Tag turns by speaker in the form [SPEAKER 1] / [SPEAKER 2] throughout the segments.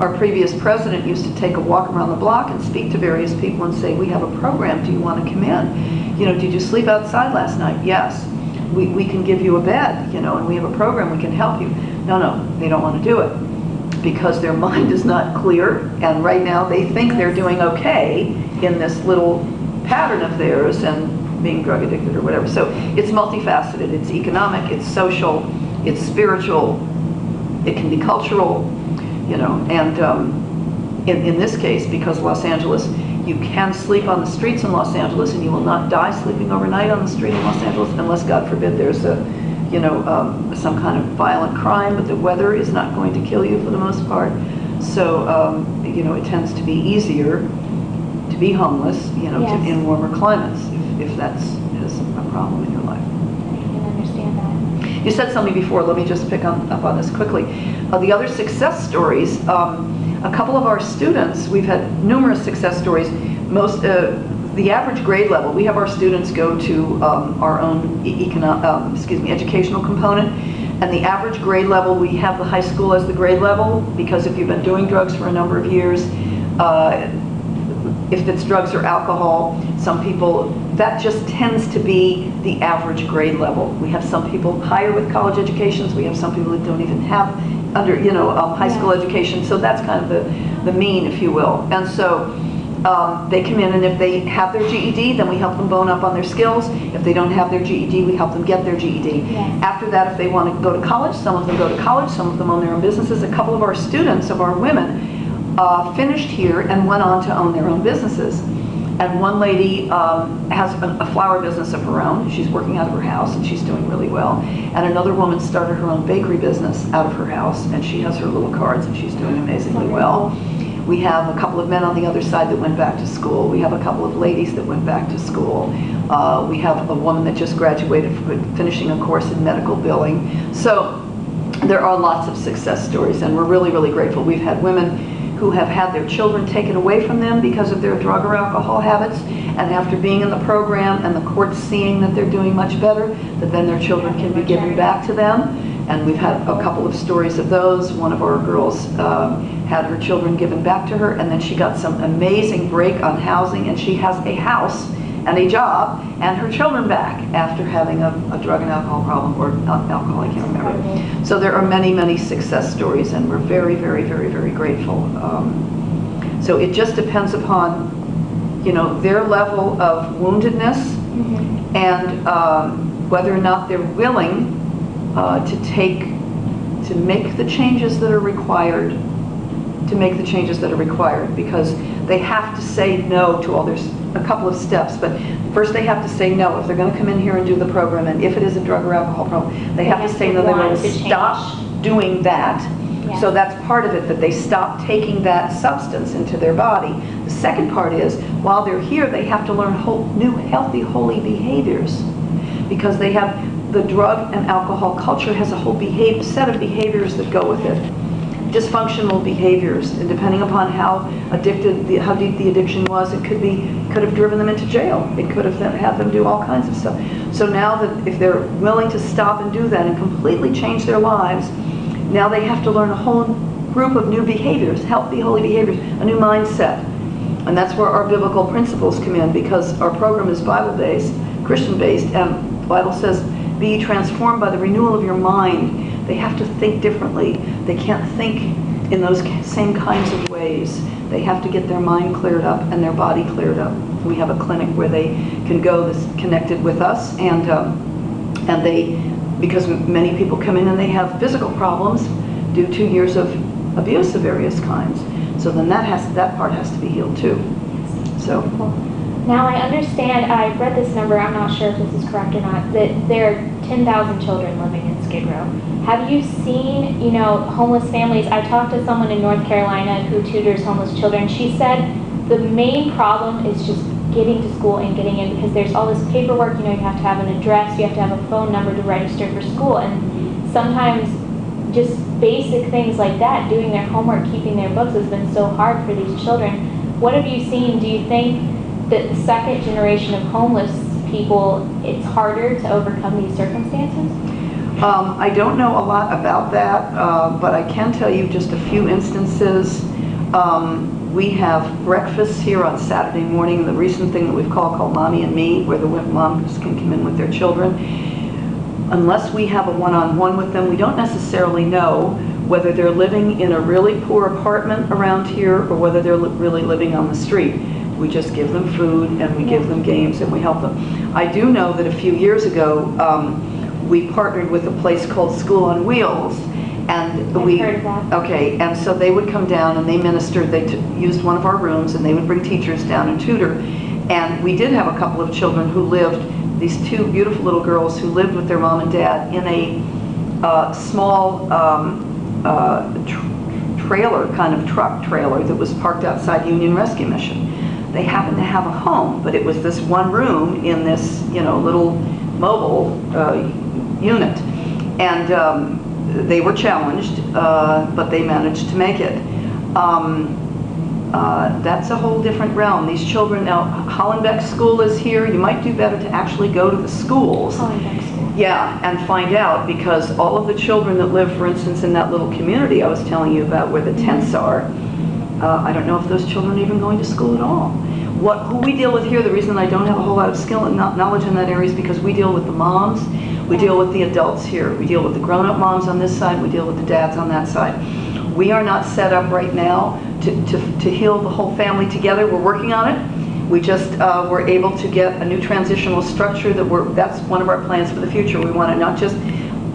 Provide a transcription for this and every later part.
[SPEAKER 1] Our previous president used to take a walk around the block and speak to various people and say, we have a program, do you want to come in? You know, did you sleep outside last night? Yes. We can give you a bed, you know, and we have a program, we can help you. No, they don't want to do it because their mind is not clear, and right now they think they're doing okay in this little pattern of theirs and being drug addicted or whatever. So it's multifaceted. It's economic, it's social, it's spiritual, it can be cultural, you know, and in this case, because Los Angeles, you can sleep on the streets in Los Angeles and you will not die sleeping overnight on the street in Los Angeles unless, God forbid, there's a, you know, some kind of violent crime, but the weather is not going to kill you for the most part. So, you know, it tends to be easier to be homeless, you know,
[SPEAKER 2] yes.
[SPEAKER 1] in warmer climates, if that's is a problem in your life.
[SPEAKER 2] I can understand that.
[SPEAKER 1] You said something before, let me just pick up on this quickly. The other success stories, a couple of our students, we've had numerous success stories. Most, the average grade level, we have our students go to our own educational component, and the average grade level, we have the high school as the grade level, because if you've been doing drugs for a number of years, if it's drugs or alcohol, some people, that just tends to be the average grade level. We have some people higher with college educations, we have some people that don't even have high school education, so that's kind of the mean, if you will. And so they come in, and if they have their GED, then we help them bone up on their skills. If they don't have their GED, we help them get their GED.
[SPEAKER 2] Yes.
[SPEAKER 1] After that, if they want to go to college, some of them go to college, some of them own their own businesses. A couple of our students, of our women, finished here and went on to own their own businesses. And one lady has a flower business of her own. She's working out of her house and she's doing really well. And another woman started her own bakery business out of her house, and she has her little cards and she's doing amazingly well. We have a couple of men on the other side that went back to school. We have a couple of ladies that went back to school. We have a woman that just graduated from finishing a course in medical billing. So there are lots of success stories, and we're really, really grateful. We've had women who have had their children taken away from them because of their drug or alcohol habits, and after being in the program and the courts seeing that they're doing much better, that then their children can be given back to them. And we've had a couple of stories of those. One of our girls had her children given back to her, and then she got some amazing break on housing, and she has a house and a job and her children back after having a drug and alcohol problem, or alcohol, I can't remember. So there are many, many success stories, and we're very, very, very, very grateful. So it just depends upon, you know, their level of woundedness, mm-hmm. and whether or not they're willing to make the changes that are required, because they have to say no to all. There's a couple of steps, but first they have to say no if they're going to come in here and do the program, and if it is a drug or alcohol problem, they have to say no. They want to stop doing that. Yeah. So that's part of it, that they stop taking that substance into their body. The second part is, while they're here, they have to learn new healthy, holy behaviors, because they have the drug and alcohol culture has a whole set of behaviors that go with it. Dysfunctional behaviors, and depending upon how deep the addiction was, it could have driven them into jail. It could have had them do all kinds of stuff. So now that if they're willing to stop and do that and completely change their lives, now they have to learn a whole group of new behaviors, healthy, holy behaviors, a new mindset. And that's where our biblical principles come in, because our program is Bible-based, Christian-based, and the Bible says, be transformed by the renewal of your mind. They have to think differently. They can't think in those same kinds of ways. They have to get their mind cleared up and their body cleared up. We have a clinic where they can go that's connected with us, and because many people come in and they have physical problems due to years of abuse of various kinds. So then that part has to be healed too. So.
[SPEAKER 2] Now I understand, I read this number, I'm not sure if this is correct or not, that there are 10,000 children living in Skid Row. Have you seen, you know, homeless families? I talked to someone in North Carolina who tutors homeless children. She said the main problem is just getting to school and getting in, because there's all this paperwork, you know, you have to have an address, you have to have a phone number to register for school, and sometimes just basic things like that, doing their homework, keeping their books, has been so hard for these children. What have you seen? Do you think that the second generation of homeless people, it's harder to overcome these circumstances?
[SPEAKER 1] I don't know a lot about that, but I can tell you just a few instances. We have breakfasts here on Saturday morning, the recent thing that we've called Mommy and Me, where the moms can come in with their children. Unless we have a one-on-one with them, we don't necessarily know whether they're living in a really poor apartment around here or whether they're really living on the street. We just give them food and we give them games and we help them. I do know that a few years ago, we partnered with a place called School on Wheels. And
[SPEAKER 2] I've heard of that.
[SPEAKER 1] Okay, and so they would come down and they ministered, they used one of our rooms and they would bring teachers down and tutor. And we did have a couple of children who lived, these two beautiful little girls who lived with their mom and dad in a small trailer, kind of truck trailer that was parked outside Union Rescue Mission. They happened to have a home, but it was this one room in this, little mobile unit. And they were challenged, but they managed to make it. That's a whole different realm. These children, now Hollenbeck School is here. You might do better to actually go to the schools.
[SPEAKER 2] Hollenbeck School.
[SPEAKER 1] Yeah, and find out, because all of the children that live, for instance, in that little community I was telling you about where the tents are, I don't know if those children are even going to school at all. Who we deal with here, the reason I don't have a whole lot of skill and knowledge in that area is because we deal with the moms, we deal with the adults here, we deal with the grown-up moms on this side, we deal with the dads on that side. We are not set up right now to heal the whole family together. We're working on it. We just were able to get a new transitional structure that's one of our plans for the future. We want to not just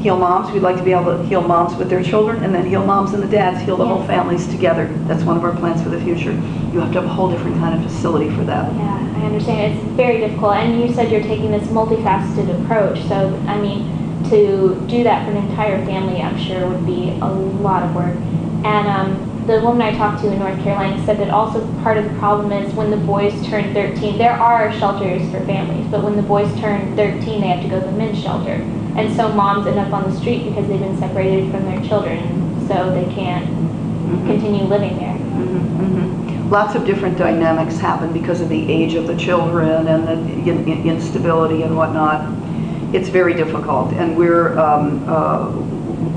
[SPEAKER 1] heal moms, we'd like to be able to heal moms with their children, and then heal moms and the dads, heal the whole families together. That's one of our plans for the future. You have to have a whole different kind of facility for that.
[SPEAKER 2] Yeah, I understand. It's very difficult. And you said you're taking this multifaceted approach. So, I mean, to do that for an entire family, I'm sure would be a lot of work. And the woman I talked to in North Carolina said that also part of the problem is when the boys turn 13, there are shelters for families, but when the boys turn 13, they have to go to the men's shelter. And so moms end up on the street because they've been separated from their children, so they can't continue living there.
[SPEAKER 1] Lots of different dynamics happen because of the age of the children and the instability and whatnot. It's very difficult, and we're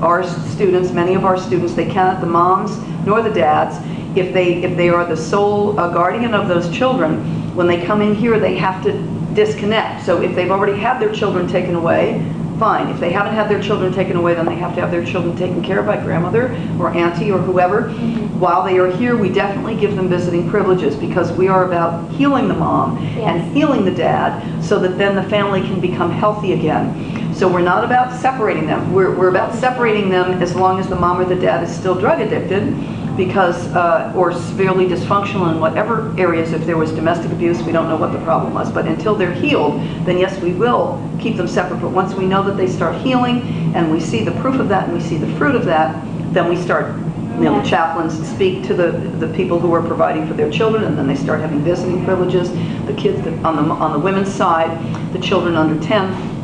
[SPEAKER 1] our students, many of our students, they cannot, the moms nor the dads, if they are the sole guardian of those children, when they come in here they have to disconnect. So if they've already had their children taken away, fine. If they haven't had their children taken away, then they have to have their children taken care of by grandmother or auntie or whoever. While they are here, we definitely give them visiting privileges because we are about healing the mom and healing the dad so that then the family can become healthy again. So we're not about separating them. We're about separating them as long as the mom or the dad is still drug addicted because, or severely dysfunctional in whatever areas. If there was domestic abuse, we don't know what the problem was. But until they're healed, then yes, we will keep them separate. But once we know that they start healing and we see the proof of that and we see the fruit of that, then we start, the chaplains speak to the people who are providing for their children, and then they start having visiting privileges. The kids on the women's side, the children under 10,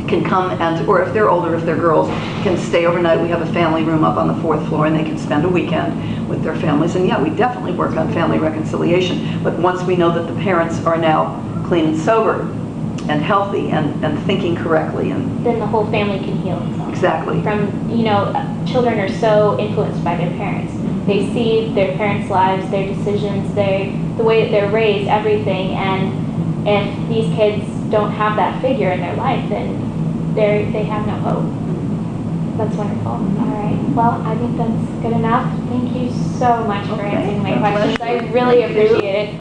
[SPEAKER 1] can come and, or if they're older, if they're girls, can stay overnight. We have a family room up on the 4th floor and they can spend a weekend with their families. And yeah, we definitely work on family reconciliation. But once we know that the parents are now clean and sober and healthy and thinking correctly, and
[SPEAKER 2] then the whole family can heal itself.
[SPEAKER 1] Exactly.
[SPEAKER 2] From, children are so influenced by their parents. They see their parents' lives, their decisions, the way that they're raised, everything. And if these kids don't have that figure in their life, then they have no hope. That's wonderful. All right. Well, I think that's good enough. Thank you so much for answering my questions. I really appreciate it.